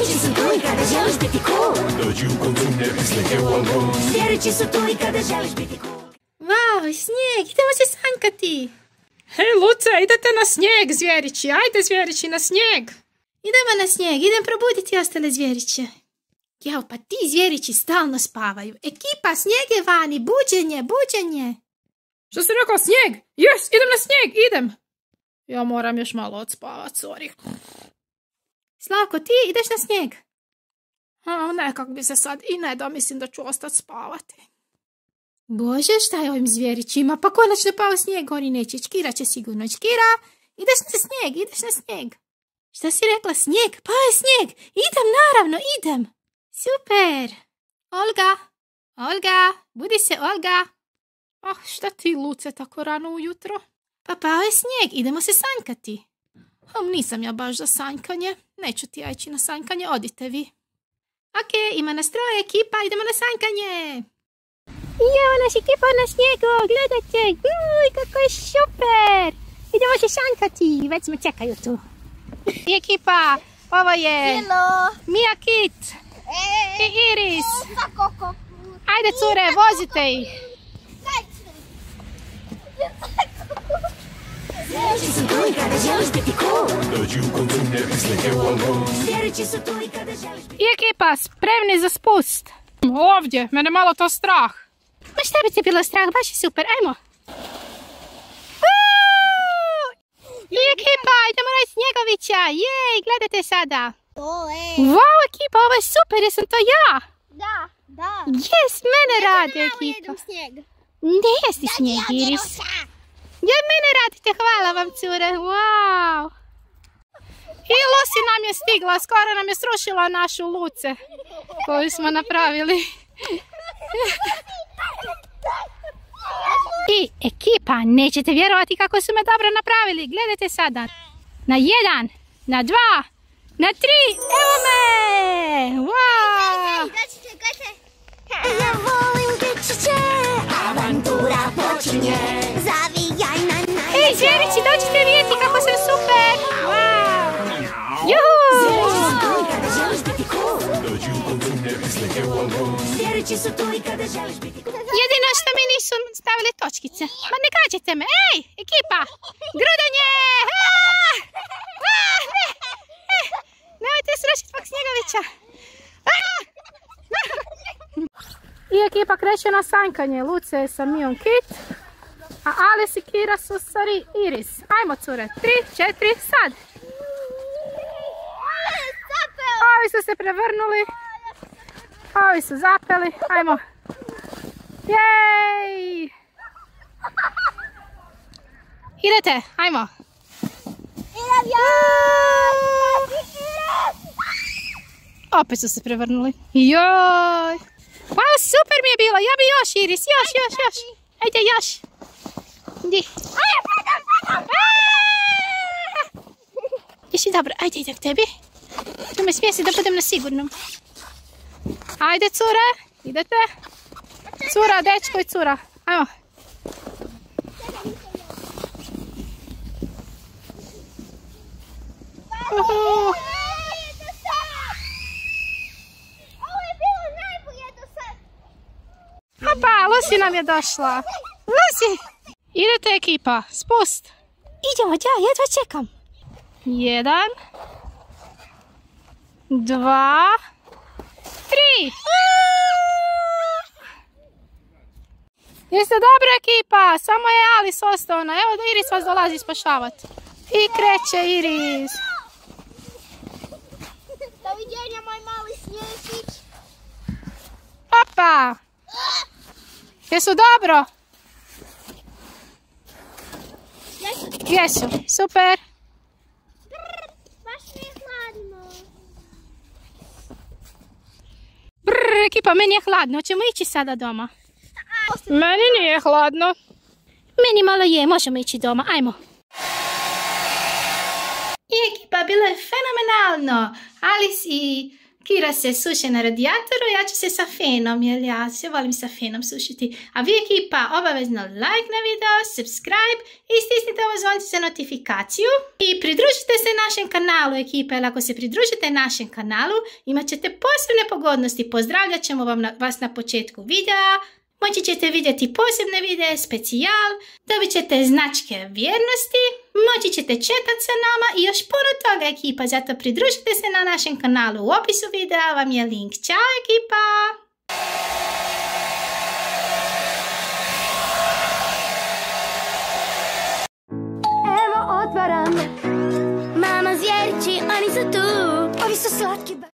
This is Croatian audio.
Zvijerići su tu i kada želiš biti cool. Dođi u kontejner i slike u album. Zvijerići su tu i kada želiš biti cool. Wow, snijeg, idemo se sanjkati. Hej, Luce, idete na snijeg, zvijerići. Ajde, zvijerići, na snijeg. Idemo na snijeg, idem probuditi ostale zvijeriće. Jao, pa ti zvijerići stalno spavaju. Ekipa, snijeg je vani, buđenje, buđenje. Što si rekao, snijeg? Jes, idem na snijeg, idem. Ja moram još malo odspavat, sorry. Slavko, ti ideš na snijeg? Nekak bi se sad i ne da, mislim da ću ostati spavati. Bože, šta je ovim zvijerićima? Pa konačno pao snijeg, oni neće. Čkira će sigurno. Čkira, ideš na snijeg, ideš na snijeg. Šta si rekla, snijeg? Pa je snijeg. Idem, naravno, idem. Super. Olga, budi se, Olga. Šta ti, Luce, tako rano ujutro? Pa pao je snijeg, idemo se sanjkati. Nisam ja baš za sanjkanje. Neću ti ja ići na sanjkanje, odite vi. Ok, ima nas troje, ekipa, idemo na sanjkanje. Evo naš ekipa na snijegu, gledajte, kako je super. Idemo se sanjkati, već me čekaju tu. I ekipa, ovo je Mia Kit i Iris. Ajde cure, vozite ih. Zvijerići su tu i kada želiš biti cool. Dođi u kontejner i slike u album. Zvijerići su tu i kada želiš biti I ekipa, spremni za spust. Ovdje, mene malo to strah. Ma šta bi ti bilo strah, baš je super, ajmo. I ekipa, idemo na Snjegovića, jej, gledajte sada. Wow, ekipa, ovo je super, jesam to ja? Da. Jes, mene radi ekipa. Ne jesti snijeg, Iris. Ja, mene radite, hvala vam, cure, wow. I Lucy nam je stigla, skoro nam je srušila našu Luce koju smo napravili. I ekipa, nećete vjerovati kako su me dobro napravili. Gledajte sada. Na 1, na 2, na 3. Evo me! Wow! Ja volim dječiće, avantura počinje. Zavijaj na Ej, zvijerići, dođite vidjeti kako sam super! Wow! Juhu! Zvijerići su tu i kada želiš biti cool. Dođi u kontejner i slike u album. Zvijerići su tu i kada želiš biti cool. Jedino što mi nisu stavili točkice. Ma ne gađajte me. Ej, ekipa! Grudanje! Nemojte srušiti pak Snjegovića. I ekipa kreće na sanjkanje. Luce je sa Mijom Kit, a Alice i Kira su sa Iris. Ajmo, cure. 3, 4, sad. Ovi su se prevrnuli. Ovi su zapeli. Ajmo. Jej! Idete, ajmo. Opet su se prevrnuli. Joj! Wow, super mi je bilo. Ja bi još, Iris. Još. Ajde, još. Di. Jesi dobro? Ajde, idem k tebi. Tu me smijesi da budem na sigurnom. Ajde, cure. Idete. Cura, dečko i cura. Ajmo. Opa, Lucy nam je došla. Lucy! Idete ekipa, spust. Idemo, ja jedva čekam. 1, 2, 3. Jeste dobra ekipa, samo je Alice ostao. Evo da Iris vas dolazi spašavati. I kreće Iris. Doviđenja, moj mali snježić. Opa! Jesu dobro? Jesu, super. Baš mi je hladno. Brr, ekipa, meni je hladno. Hoćemo ići sada doma? Meni nije hladno. Meni malo je, možemo ići doma, ajmo. I ekipa, bilo je fenomenalno. Alice i Kira se suše na radijatoru, ja ću se sa fenom, jer ja se volim sa fenom sušiti. A vi ekipa, obavezno like na video, subscribe i stisnite ovo zvonce za notifikaciju. I pridružite se našem kanalu ekipa, jer ako se pridružite našem kanalu, imat ćete posebne pogodnosti. Pozdravljat ćemo vas na početku videa. Moći ćete vidjeti posebne videe, specijal, dobit ćete značke vjernosti, moći ćete četat sa nama i još puno toga ekipa, zato pridružite se na našem kanalu, u opisu videa vam je link. Ćao ekipa! Evo otvaram. Mama zvjerići, oni su tu. Ovi su slatki.